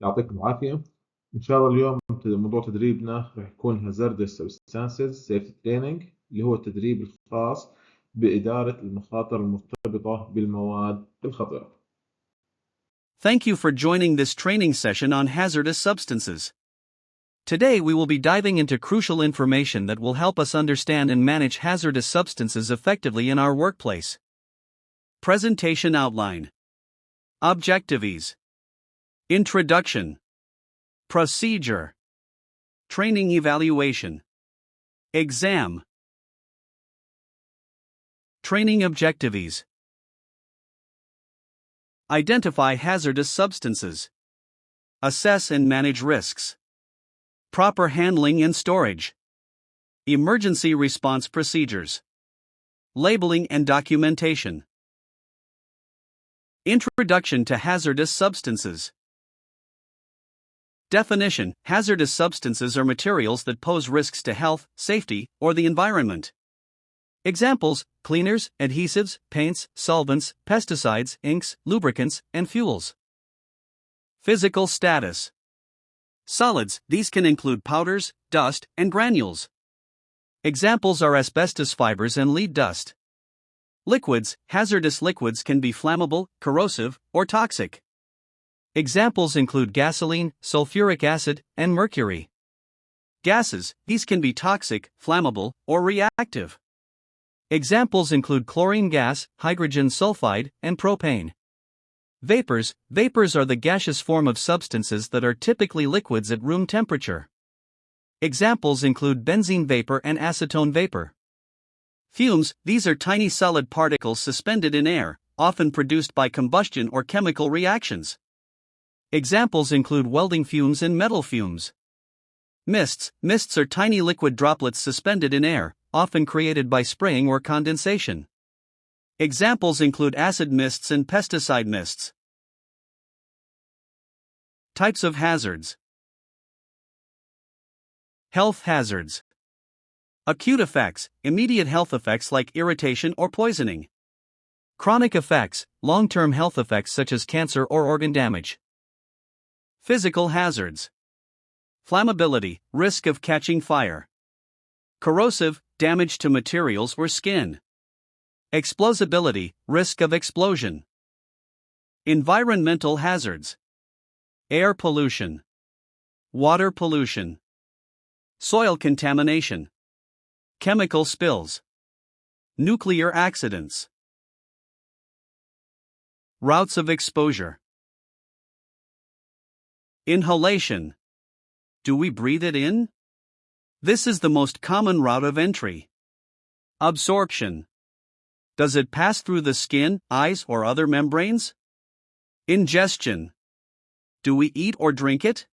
يعطيكم العافية. إن شاء الله اليوم موضوع تدريبنا راح يكون Hazardous Substances Safety Training، اللي هو التدريب الخاص بإدارة المخاطر المرتبطة بالمواد الخطرة. Thank you for joining this training session on hazardous substances. Today we will be diving into crucial information that will help us understand and manage hazardous substances effectively in our workplace. Presentation outline. Objectives. Introduction. Procedure. Training evaluation. Exam. Training objectives. Identify hazardous substances. Assess and manage risks. Proper handling and storage. Emergency response procedures. Labeling and documentation. Introduction to hazardous substances. Definition: hazardous substances are materials that pose risks to health, safety, or the environment. Examples: cleaners, adhesives, paints, solvents, pesticides, inks, lubricants, and fuels. Physical status. Solids: these can include powders, dust, and granules. Examples are asbestos fibers and lead dust. Liquids: hazardous liquids can be flammable, corrosive, or toxic. Examples include gasoline, sulfuric acid, and mercury. Gases: these can be toxic, flammable, or reactive. Examples include chlorine gas, hydrogen sulfide, and propane. Vapors: vapors are the gaseous form of substances that are typically liquids at room temperature. Examples include benzene vapor and acetone vapor. Fumes: these are tiny solid particles suspended in air, often produced by combustion or chemical reactions. Examples include welding fumes and metal fumes. Mists: mists are tiny liquid droplets suspended in air, often created by spraying or condensation. Examples include acid mists and pesticide mists. Types of hazards. Health hazards. Acute effects: immediate health effects like irritation or poisoning. Chronic effects: long-term health effects such as cancer or organ damage. Physical hazards. Flammability: risk of catching fire. Corrosive: damage to materials or skin. Explosibility: risk of explosion. Environmental hazards. Air pollution. Water pollution. Soil contamination. Chemical spills. Nuclear accidents. Routes of exposure. Inhalation. Do we breathe it in? This is the most common route of entry. Absorption. Does it pass through the skin, eyes, or other membranes? Ingestion. Do we eat or drink it?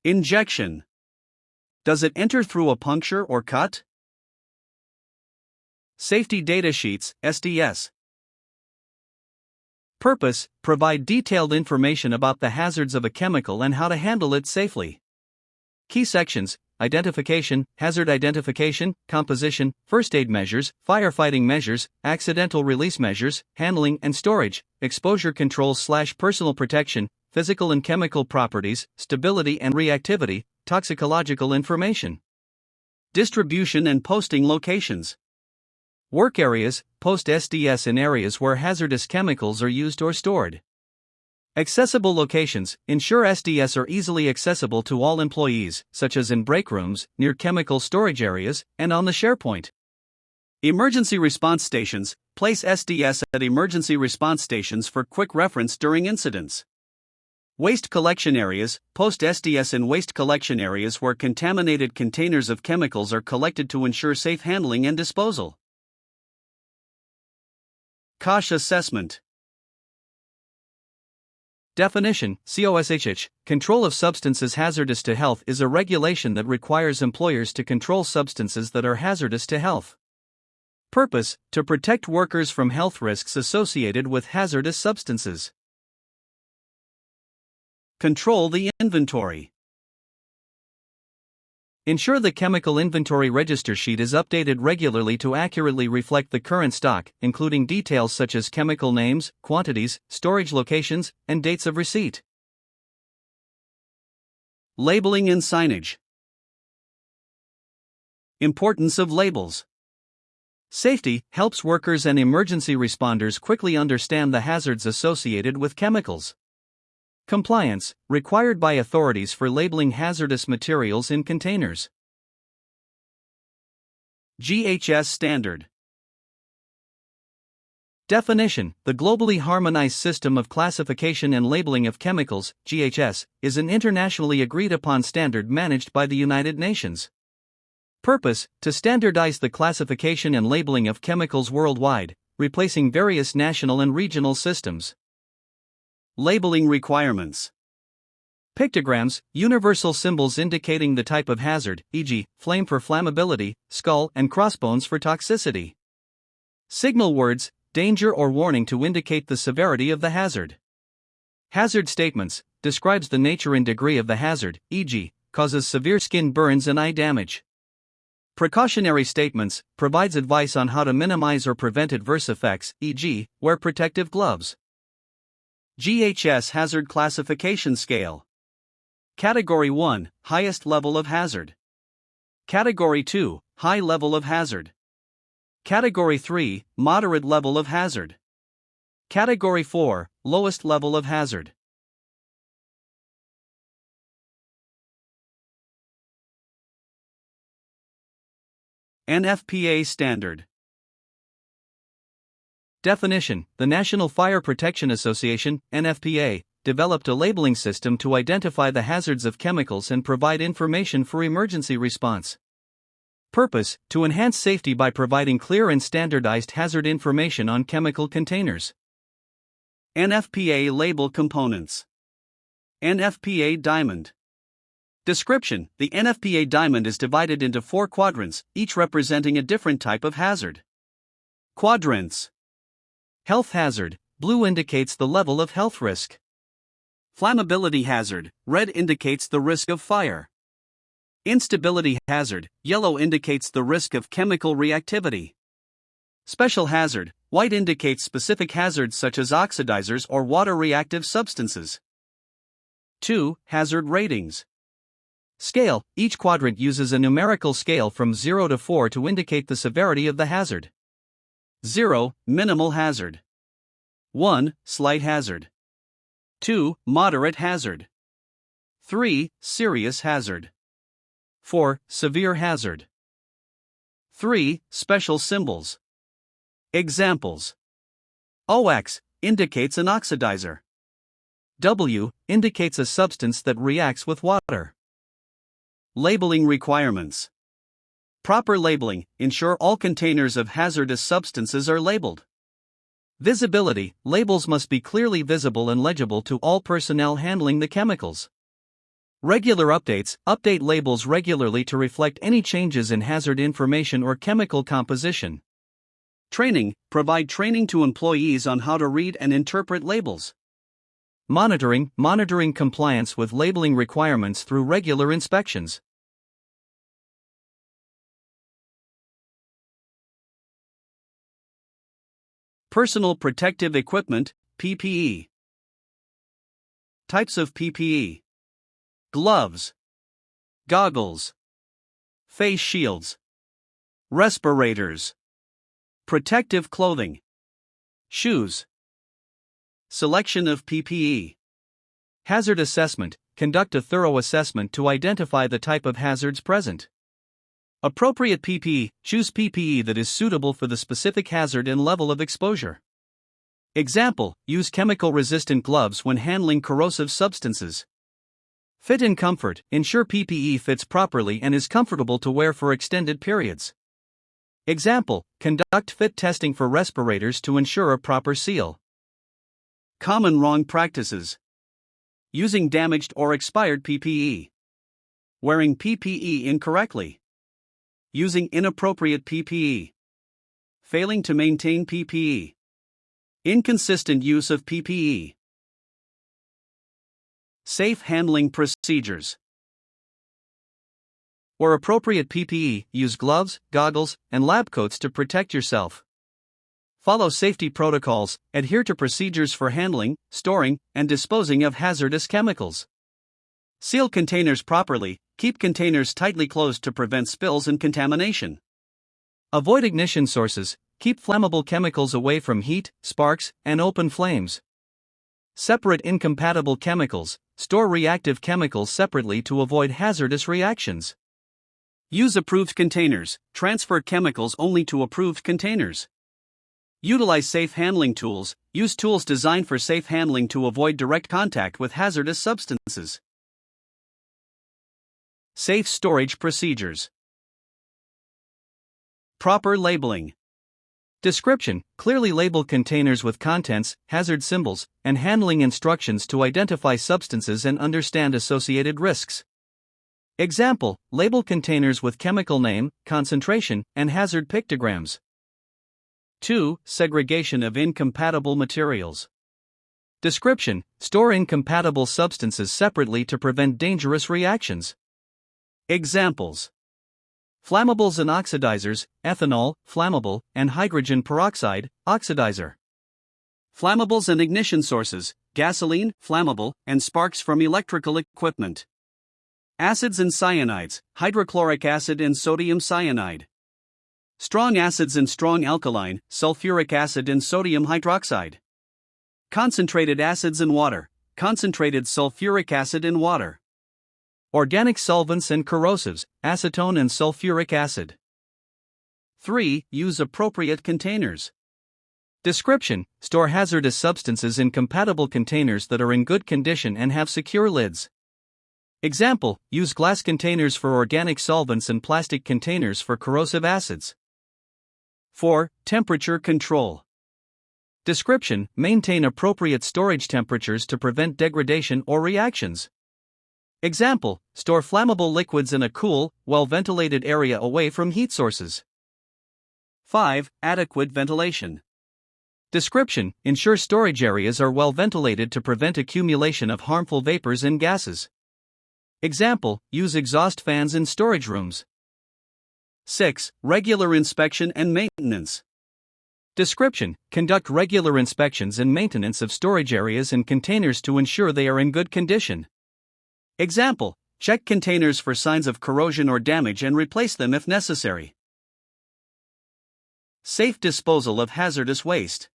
Injection. Does it enter through a puncture or cut? Safety Data Sheets, SDS. Purpose: provide detailed information about the hazards of a chemical and how to handle it safely. Key sections: identification, hazard identification, composition, first aid measures, firefighting measures, accidental release measures, handling and storage, exposure controls/personal protection, physical and chemical properties, stability and reactivity, toxicological information. Distribution and posting locations. Work areas: post SDS in areas where hazardous chemicals are used or stored. Accessible locations: ensure SDS are easily accessible to all employees, such as in break rooms, near chemical storage areas, and on the SharePoint. Emergency response stations: place SDS at emergency response stations for quick reference during incidents. Waste collection areas: post SDS in waste collection areas where contaminated containers of chemicals are collected to ensure safe handling and disposal. COSH assessment. Definition: COSHH, control of substances hazardous to health, is a regulation that requires employers to control substances that are hazardous to health. Purpose: to protect workers from health risks associated with hazardous substances. Control the inventory. Ensure the chemical inventory register sheet is updated regularly to accurately reflect the current stock, including details such as chemical names, quantities, storage locations, and dates of receipt. Labeling and signage. Importance of labels. Safety helps workers and emergency responders quickly understand the hazards associated with chemicals. Compliance, required by authorities for labeling hazardous materials in containers. GHS Standard. Definition: the globally harmonized system of classification and labeling of chemicals, GHS, is an internationally agreed upon standard managed by the United Nations. Purpose: to standardize the classification and labeling of chemicals worldwide, replacing various national and regional systems. Labeling requirements. Pictograms, universal symbols indicating the type of hazard, e.g., flame for flammability, skull and crossbones for toxicity. Signal words, danger or warning to indicate the severity of the hazard. Hazard statements, describes the nature and degree of the hazard, e.g., causes severe skin burns and eye damage. Precautionary statements, provides advice on how to minimize or prevent adverse effects, e.g., wear protective gloves. GHS Hazard Classification Scale. Category 1, highest level of hazard. Category 2, high level of hazard. Category 3, moderate level of hazard. Category 4, lowest level of hazard. NFPA Standard. Definition: the National Fire Protection Association, NFPA, developed a labeling system to identify the hazards of chemicals and provide information for emergency response. Purpose: to enhance safety by providing clear and standardized hazard information on chemical containers. NFPA label components. NFPA Diamond. Description: the NFPA diamond is divided into 4 quadrants, each representing a different type of hazard. Quadrants. Health hazard, blue indicates the level of health risk. Flammability hazard, red indicates the risk of fire. Instability hazard, yellow indicates the risk of chemical reactivity. Special hazard, white indicates specific hazards such as oxidizers or water-reactive substances. 2. Hazard ratings. Scale, each quadrant uses a numerical scale from 0 to 4 to indicate the severity of the hazard. 0. Minimal hazard. 1. Slight hazard. 2. Moderate hazard. 3. Serious hazard. 4. Severe hazard. 3. Special symbols. Examples. OX indicates an oxidizer. W indicates a substance that reacts with water. Labeling requirements. Proper labeling, ensure all containers of hazardous substances are labeled. Visibility, labels must be clearly visible and legible to all personnel handling the chemicals. Regular updates, update labels regularly to reflect any changes in hazard information or chemical composition. Training, provide training to employees on how to read and interpret labels. Monitoring, monitoring compliance with labeling requirements through regular inspections. Personal protective equipment, PPE. Types of PPE. Gloves, goggles, face shields, respirators, protective clothing, shoes. Selection of PPE. Hazard assessment, conduct a thorough assessment to identify the type of hazards present. Appropriate PPE, choose PPE that is suitable for the specific hazard and level of exposure. Example, use chemical-resistant gloves when handling corrosive substances. Fit and comfort, ensure PPE fits properly and is comfortable to wear for extended periods. Example, conduct fit testing for respirators to ensure a proper seal. Common wrong practices. Using damaged or expired PPE. Wearing PPE incorrectly. Using inappropriate PPE. Failing to maintain PPE. Inconsistent use of PPE. Safe handling procedures. Where appropriate PPE, use gloves, goggles, and lab coats to protect yourself. Follow safety protocols, adhere to procedures for handling, storing, and disposing of hazardous chemicals. Seal containers properly, keep containers tightly closed to prevent spills and contamination. Avoid ignition sources, keep flammable chemicals away from heat, sparks, and open flames. Separate incompatible chemicals, store reactive chemicals separately to avoid hazardous reactions. Use approved containers, transfer chemicals only to approved containers. Utilize safe handling tools, use tools designed for safe handling to avoid direct contact with hazardous substances. Safe storage procedures. Proper labeling. Description: clearly label containers with contents, hazard symbols, and handling instructions to identify substances and understand associated risks. Example: label containers with chemical name, concentration, and hazard pictograms. 2. Segregation of incompatible materials. Description: store incompatible substances separately to prevent dangerous reactions. Examples: flammables and oxidizers, ethanol, flammable, and hydrogen peroxide, oxidizer. Flammables and ignition sources, gasoline, flammable, and sparks from electrical equipment. Acids and cyanides, hydrochloric acid and sodium cyanide. Strong acids and strong alkaline, sulfuric acid and sodium hydroxide. Concentrated acids and water, concentrated sulfuric acid and water. Organic solvents and corrosives, acetone and sulfuric acid. 3. Use appropriate containers. Description: store hazardous substances in compatible containers that are in good condition and have secure lids. Example: use glass containers for organic solvents and plastic containers for corrosive acids. 4. Temperature control. Description: maintain appropriate storage temperatures to prevent degradation or reactions. Example: store flammable liquids in a cool, well-ventilated area away from heat sources. 5. Adequate ventilation. Description: ensure storage areas are well ventilated to prevent accumulation of harmful vapors and gases. Example: use exhaust fans in storage rooms. 6. Regular inspection and maintenance. Description: conduct regular inspections and maintenance of storage areas and containers to ensure they are in good condition. Example: check containers for signs of corrosion or damage and replace them if necessary. Safe disposal of hazardous waste.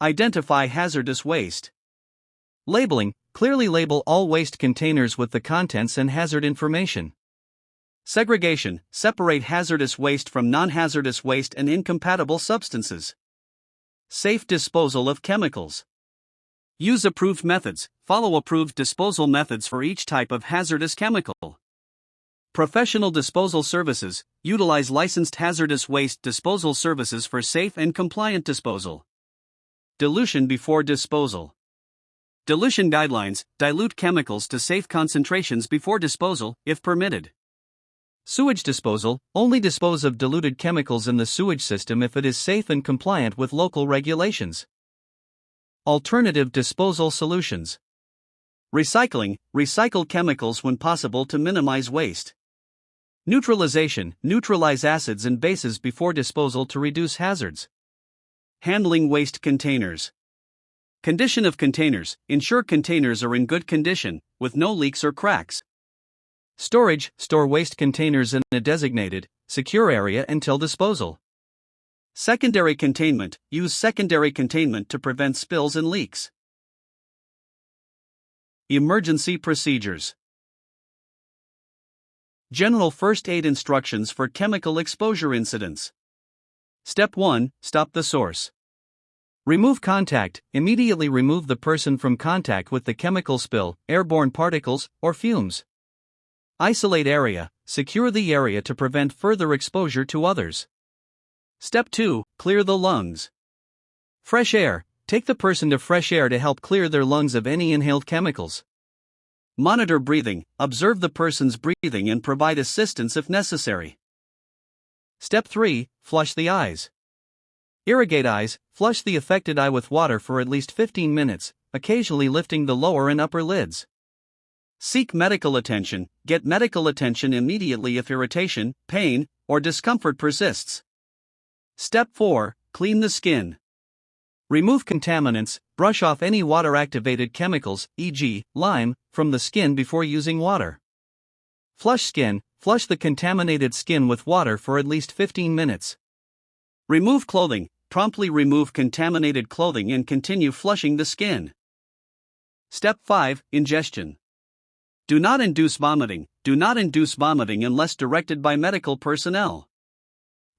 Identify hazardous waste. Labeling: clearly label all waste containers with the contents and hazard information. Segregation: separate hazardous waste from non-hazardous waste and incompatible substances. Safe disposal of chemicals. Use approved methods, follow approved disposal methods for each type of hazardous chemical. Professional disposal services: utilize licensed hazardous waste disposal services for safe and compliant disposal. Dilution before disposal. Dilution guidelines: dilute chemicals to safe concentrations before disposal, if permitted. Sewage disposal: only dispose of diluted chemicals in the sewage system if it is safe and compliant with local regulations. Alternative disposal solutions. Recycling: recycle chemicals when possible to minimize waste. Neutralization: neutralize acids and bases before disposal to reduce hazards. Handling waste containers. Condition of containers: ensure containers are in good condition, with no leaks or cracks. Storage: store waste containers in a designated, secure area until disposal. Secondary containment: use secondary containment to prevent spills and leaks. Emergency procedures. General first aid instructions for chemical exposure incidents. Step 1. Stop the source. Remove contact: immediately remove the person from contact with the chemical spill, airborne particles, or fumes. Isolate area: secure the area to prevent further exposure to others. Step 2. Clear the lungs. Fresh air: take the person to fresh air to help clear their lungs of any inhaled chemicals. Monitor breathing: observe the person's breathing and provide assistance if necessary. Step 3. Flush the eyes. Irrigate eyes: flush the affected eye with water for at least 15 minutes, occasionally lifting the lower and upper lids. Seek medical attention: get medical attention immediately if irritation, pain, or discomfort persists. Step 4. Clean the skin. Remove contaminants, brush off any water-activated chemicals, e.g., lime, from the skin before using water. Flush skin, flush the contaminated skin with water for at least 15 minutes. Remove clothing, promptly remove contaminated clothing and continue flushing the skin. Step 5. Ingestion. Do not induce vomiting. Do not induce vomiting unless directed by medical personnel.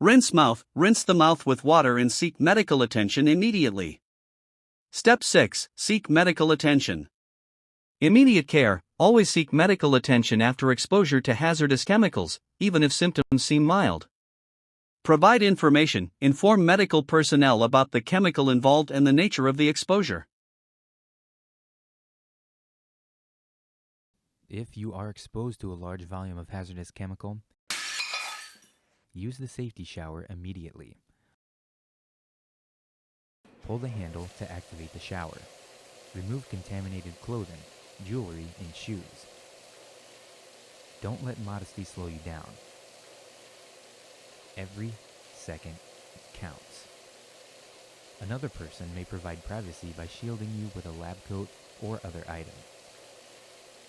Rinse mouth. Rinse the mouth with water and seek medical attention immediately. Step 6. Seek medical attention. Immediate care. Always seek medical attention after exposure to hazardous chemicals, even if symptoms seem mild. Provide information. Inform medical personnel about the chemical involved and the nature of the exposure. If you are exposed to a large volume of hazardous chemical, use the safety shower immediately. Pull the handle to activate the shower. Remove contaminated clothing, jewelry, and shoes. Don't let modesty slow you down. Every second counts. Another person may provide privacy by shielding you with a lab coat or other item.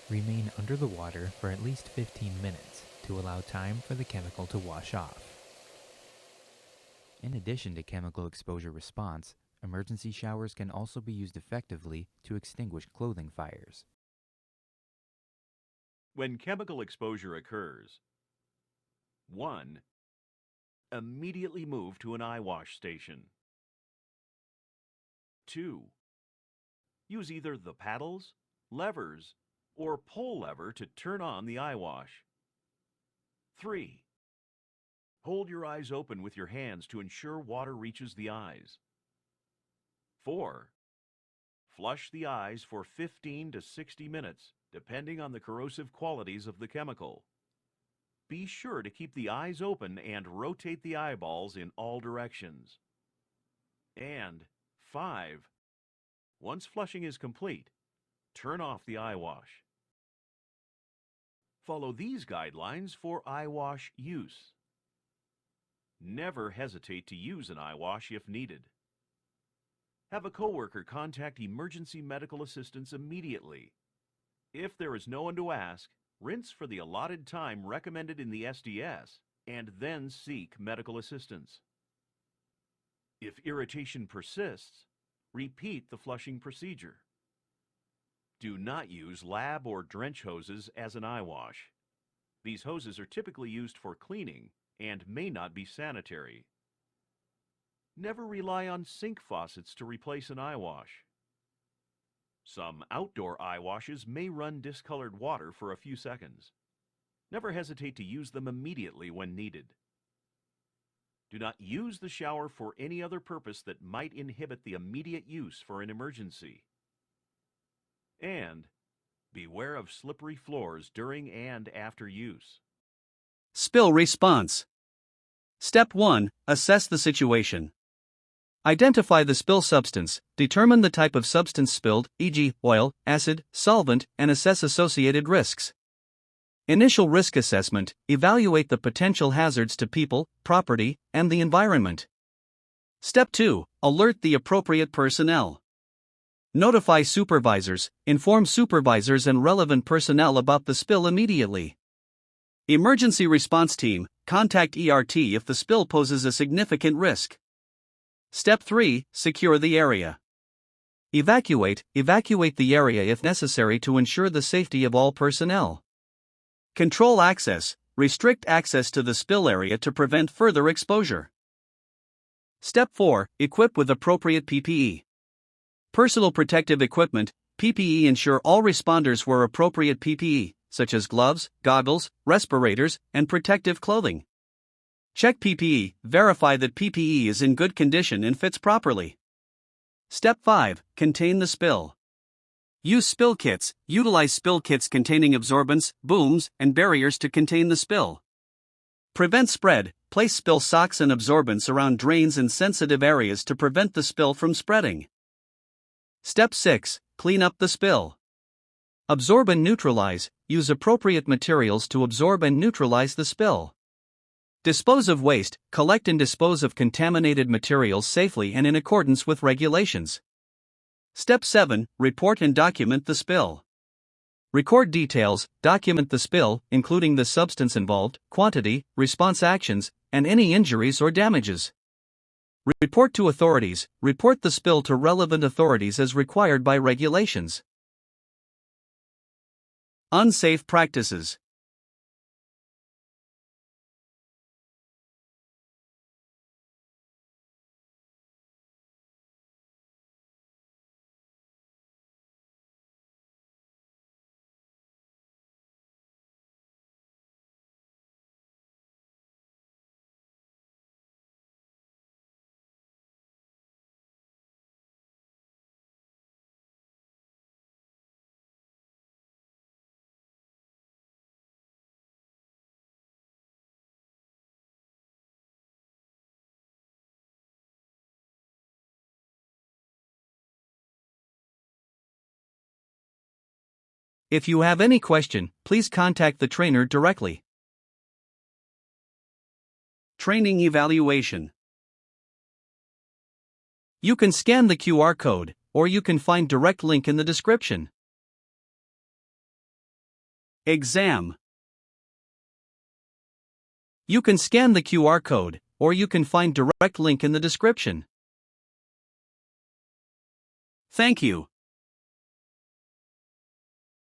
Remain under the water for at least 15 minutes to allow time for the chemical to wash off. In addition to chemical exposure response, emergency showers can also be used effectively to extinguish clothing fires. When chemical exposure occurs, 1. Immediately move to an eye wash station. 2. Use either the paddles, levers, or pull lever to turn on the eye wash. 3. Hold your eyes open with your hands to ensure water reaches the eyes. 4. Flush the eyes for 15 to 60 minutes, depending on the corrosive qualities of the chemical. Be sure to keep the eyes open and rotate the eyeballs in all directions. And 5. Once flushing is complete, turn off the eye wash. Follow these guidelines for eye wash use. Never hesitate to use an eye wash if needed. Have a coworker contact emergency medical assistance immediately. If there is no one to ask, rinse for the allotted time recommended in the SDS and then seek medical assistance. If irritation persists, repeat the flushing procedure. Do not use lab or drench hoses as an eye wash. These hoses are typically used for cleaning and may not be sanitary. Never rely on sink faucets to replace an eye wash. Some outdoor eye washes may run discolored water for a few seconds. Never hesitate to use them immediately when needed. Do not use the shower for any other purpose that might inhibit the immediate use for an emergency. And beware of slippery floors during and after use. Spill response. Step 1. Assess the situation. Identify the spill substance, determine the type of substance spilled, e.g., oil, acid, solvent, and assess associated risks. Initial risk assessment. Evaluate the potential hazards to people, property, and the environment. Step 2. Alert the appropriate personnel. Notify supervisors. Inform supervisors and relevant personnel about the spill immediately. Emergency response team. Contact ERT if the spill poses a significant risk. Step 3. Secure the area. Evacuate the area if necessary to ensure the safety of all personnel. Control access. Restrict access to the spill area to prevent further exposure. Step 4. Equip with appropriate PPE. Personal protective equipment, PPE. Ensure all responders wear appropriate PPE, such as gloves, goggles, respirators, and protective clothing. Check PPE. Verify that PPE is in good condition and fits properly. Step 5. Contain the spill. Use spill kits. Utilize spill kits containing absorbents, booms, and barriers to contain the spill. Prevent spread. Place spill socks and absorbents around drains and sensitive areas to prevent the spill from spreading. Step 6. Clean up the spill. Absorb and neutralize. Use appropriate materials to absorb and neutralize the spill. Dispose of waste, collect and dispose of contaminated materials safely and in accordance with regulations. Step 7. Report and document the spill. Record details, document the spill, including the substance involved, quantity, response actions, and any injuries or damages. Report to authorities, report the spill to relevant authorities as required by regulations. Unsafe practices. If you have any question, please contact the trainer directly. Training evaluation. You can scan the QR code, or you can find direct link in the description. Exam. You can scan the QR code, or you can find direct link in the description. Thank you.